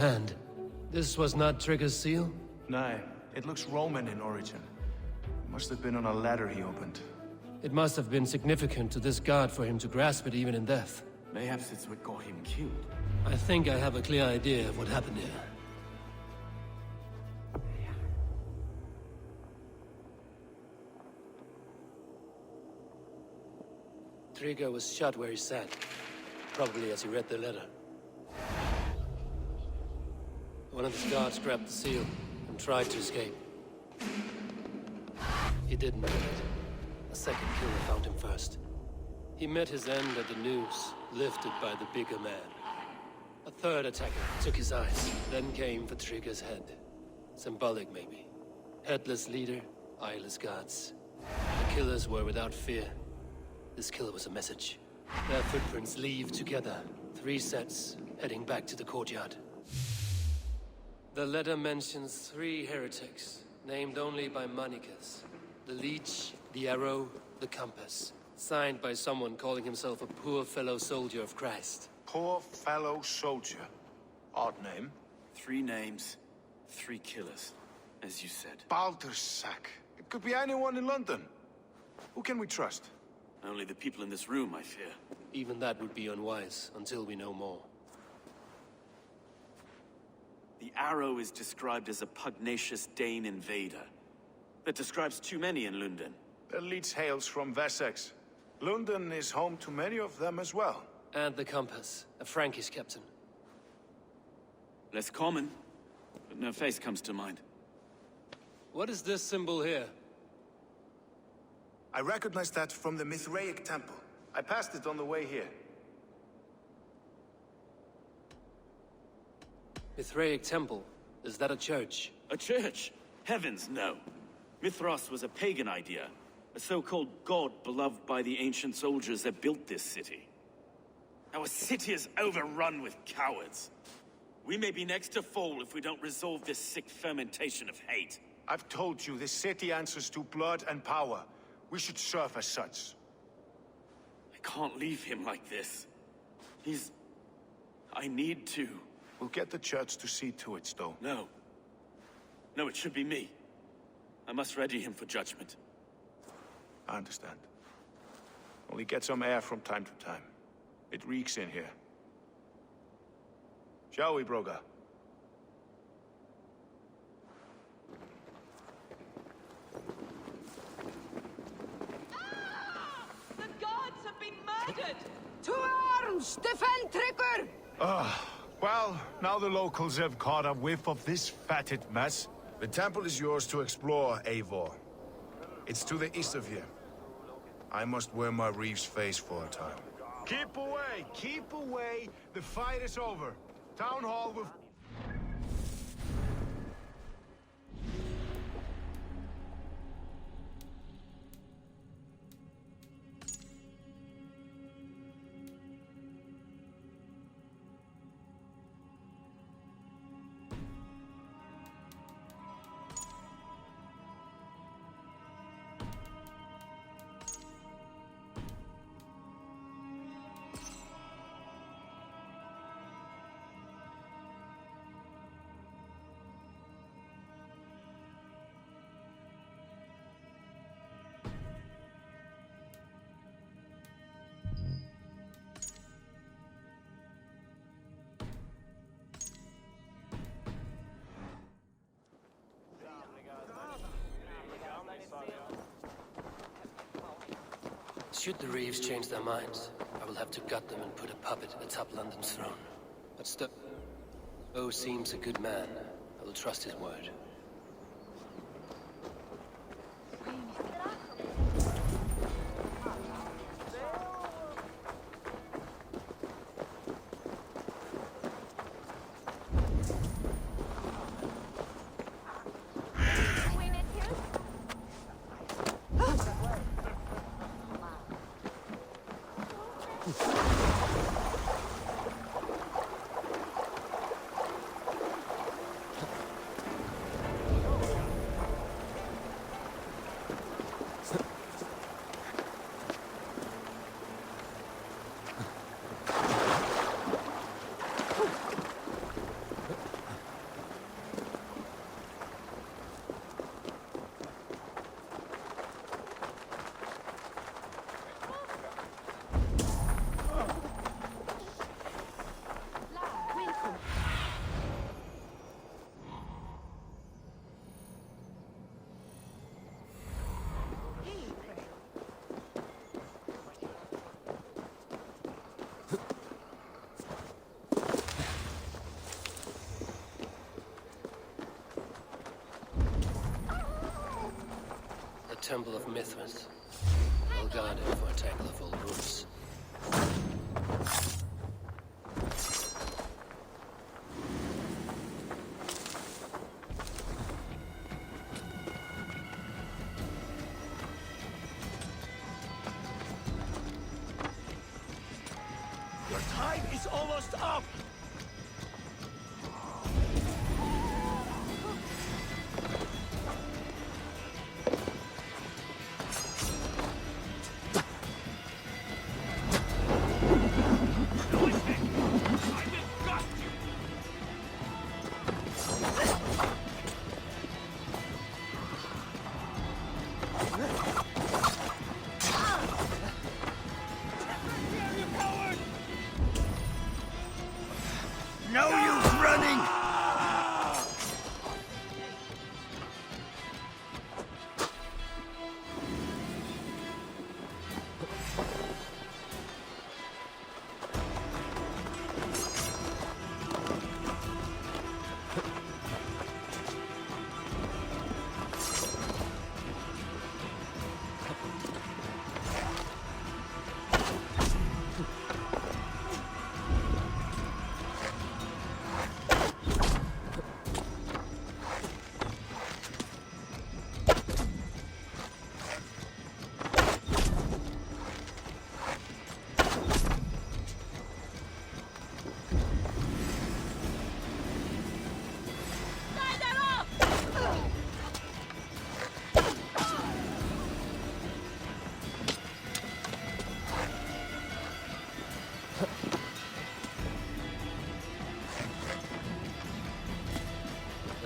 And this was not Trigger's seal? No, it looks Roman in origin. Must have been on a ladder he opened. It must have been significant to this god for him to grasp it even in death. Mayhaps it's what got him killed. I think I have a clear idea of what happened here. Trigger was shot where he sat, probably as he read the letter. One of his guards grabbed the seal and tried to escape. He didn't make it. A second killer found him first. He met his end at the noose, lifted by the bigger man. A third attacker took his eyes, then came for Trigger's head. Symbolic, maybe. Headless leader, eyeless guards. The killers were without fear. This kill was a message. Their footprints leave together. 3 sets, heading back to the courtyard. The letter mentions 3 heretics, named only by Manicus. The Leech, the Arrow, the Compass. Signed by someone calling himself a poor fellow soldier of Christ. Poor fellow soldier. Odd name. 3 names, 3 killers, as you said. Baldersack. It could be anyone in London. Who can we trust? Only the people in this room, I fear. Even that would be unwise, until we know more. The Arrow is described as a pugnacious Dane invader. That describes too many in London. The Leech hails from Wessex. London is home to many of them as well. And the Compass, a Frankish captain. Less common, but no face comes to mind. What is this symbol here? I recognize that from the Mithraic temple. I passed it on the way here. Mithraic temple? Is that a church? A church? Heavens, no. Mithras was a pagan idea. A so-called god beloved by the ancient soldiers that built this city. Our city is overrun with cowards. We may be next to fall if we don't resolve this sick fermentation of hate. I've told you, this city answers to blood and power. We should serve as such. I can't leave him like this. I need to. We'll get the church to see to it, Stowe. No. No, it should be me. I must ready him for judgment. I understand. Only get some air from time to time. It reeks in here. Shall we, Broga? The gods have been murdered! To arms! Defend Trigger! Well, now the locals have caught a whiff of this fatted mess. The temple is yours to explore, Eivor. It's to the east of here. I must wear my Reeve's face for a time. Keep away! Keep away! The fight is over. Town Hall will... Should the Reeves change their minds, I will have to gut them and put a puppet atop London's throne. But O seems a good man. I will trust his word. Temple of Mithras. Well guarded for a tangle of old ruins. Your time is almost up! No use running!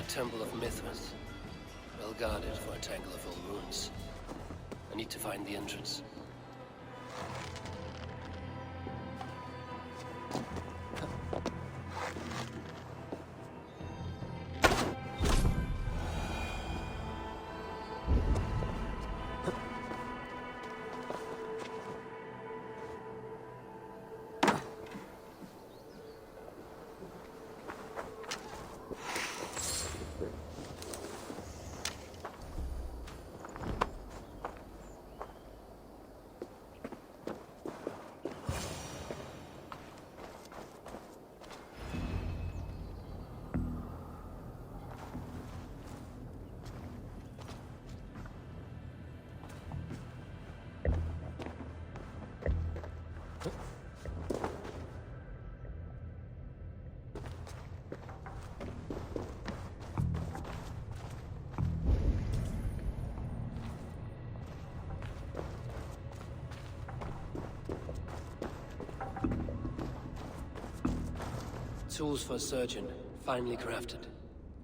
Temple of Mithras. Well guarded for a tangle of old ruins. I need to find the entrance. Tools for a surgeon, finely crafted.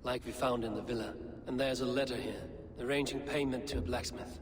Like we found in the villa. And there's a letter here, arranging payment to a blacksmith.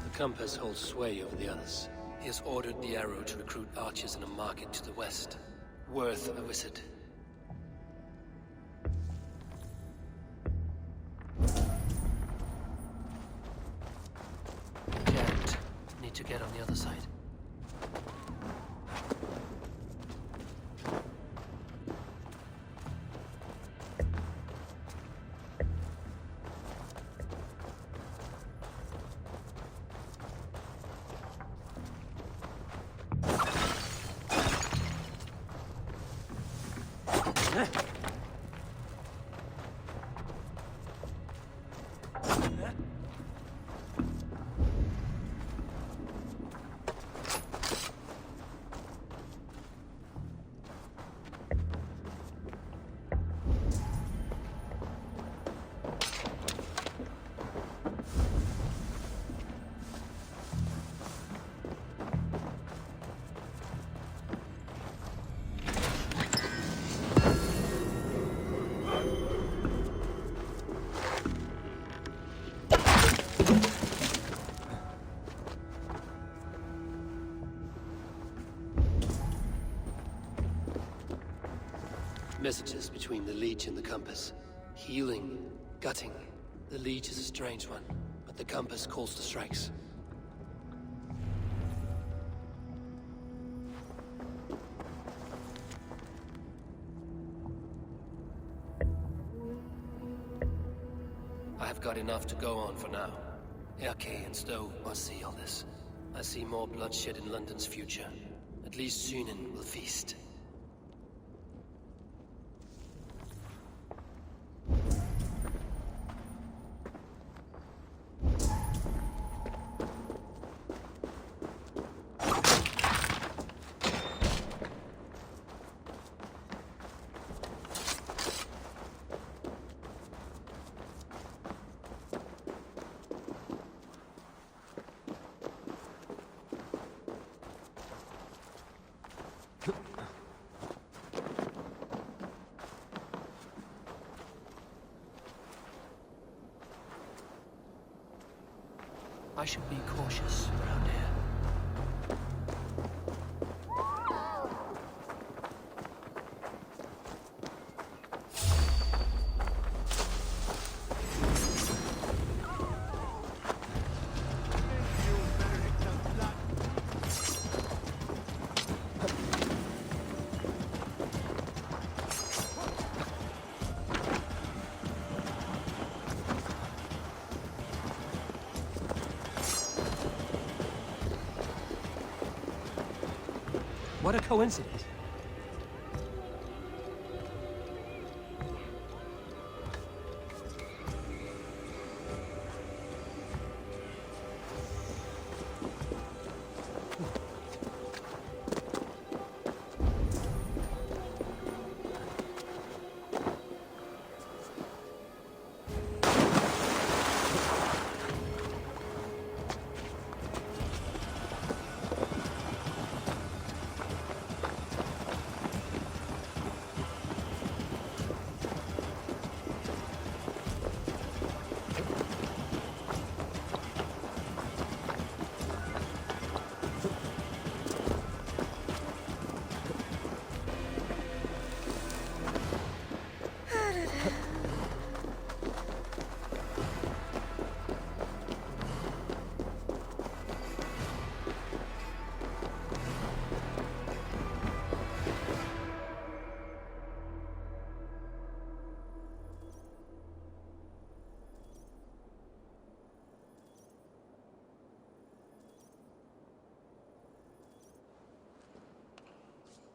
The compass holds sway over the others. He has ordered the arrow to recruit archers in a market to the west. Worth a visit. Can't. Need to get on the other side. Messages between the Leech and the Compass. Healing, gutting. The Leech is a strange one, but the Compass calls the strikes. I've got enough to go on for now. Erke and Stowe must see all this. I see more bloodshed in London's future. At least Sunan will feast. I should be cautious around here. What a coincidence.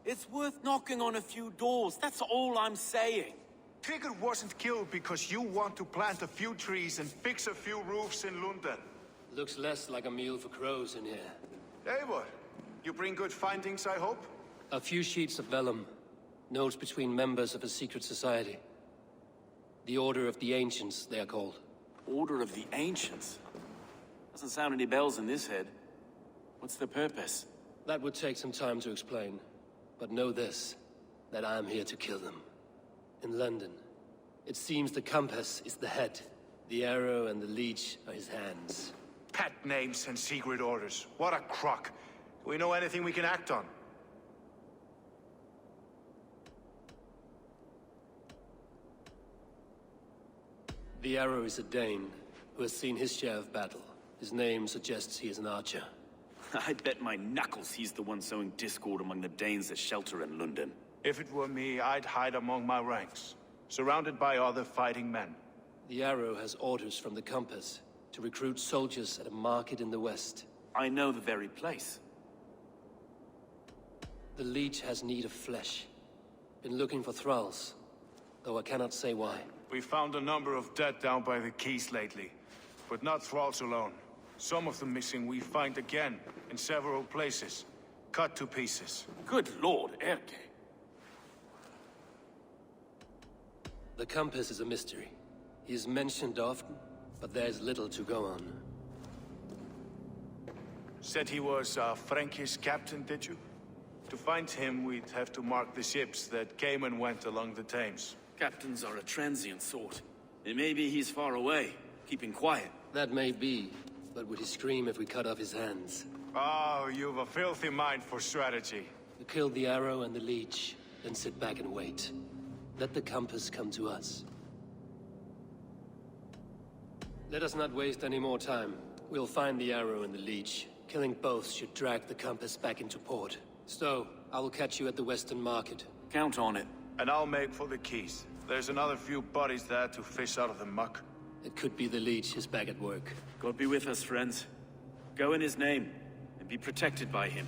It's worth knocking on a few doors, that's all I'm saying. Trigger wasn't killed because you want to plant a few trees and fix a few roofs in London. Looks less like a meal for crows in here. Eivor, you bring good findings, I hope? A few sheets of vellum. Notes between members of a secret society. The Order of the Ancients, they are called. Order of the Ancients? Doesn't sound any bells in this head. What's the purpose? That would take some time to explain. But know this, that I am here to kill them. In London, it seems the Compass is the head. The arrow and the leech are his hands. Pet names and secret orders. What a crock. Do we know anything we can act on? The arrow is a Dane, who has seen his share of battle. His name suggests he is an archer. I bet my knuckles he's the one sowing discord among the Danes that shelter in London. If it were me, I'd hide among my ranks, surrounded by other fighting men. The arrow has orders from the Compass to recruit soldiers at a market in the west. I know the very place. The leech has need of flesh. Been looking for thralls, though I cannot say why. We found a number of dead down by the quays lately, but not thralls alone. Some of the missing we find again, in several places, cut to pieces. Good lord, Erke. The Compass is a mystery. He is mentioned often, but there is little to go on. Said he was a Frankish captain, did you? To find him, we'd have to mark the ships that came and went along the Thames. Captains are a transient sort. It may be he's far away, keeping quiet. That may be, but would he scream if we cut off his hands? Oh, you've a filthy mind for strategy. We kill the arrow and the leech, then sit back and wait. let the compass come to us. Let us not waste any more time. We'll find the arrow and the leech. Killing both should drag the compass back into port. Stowe, I will catch you at the Western Market. Count on it. And I'll make for the keys. There's another few bodies there to fish out of the muck. It could be the leech is back at work. God be with us, friends. Go in his name, and be protected by him.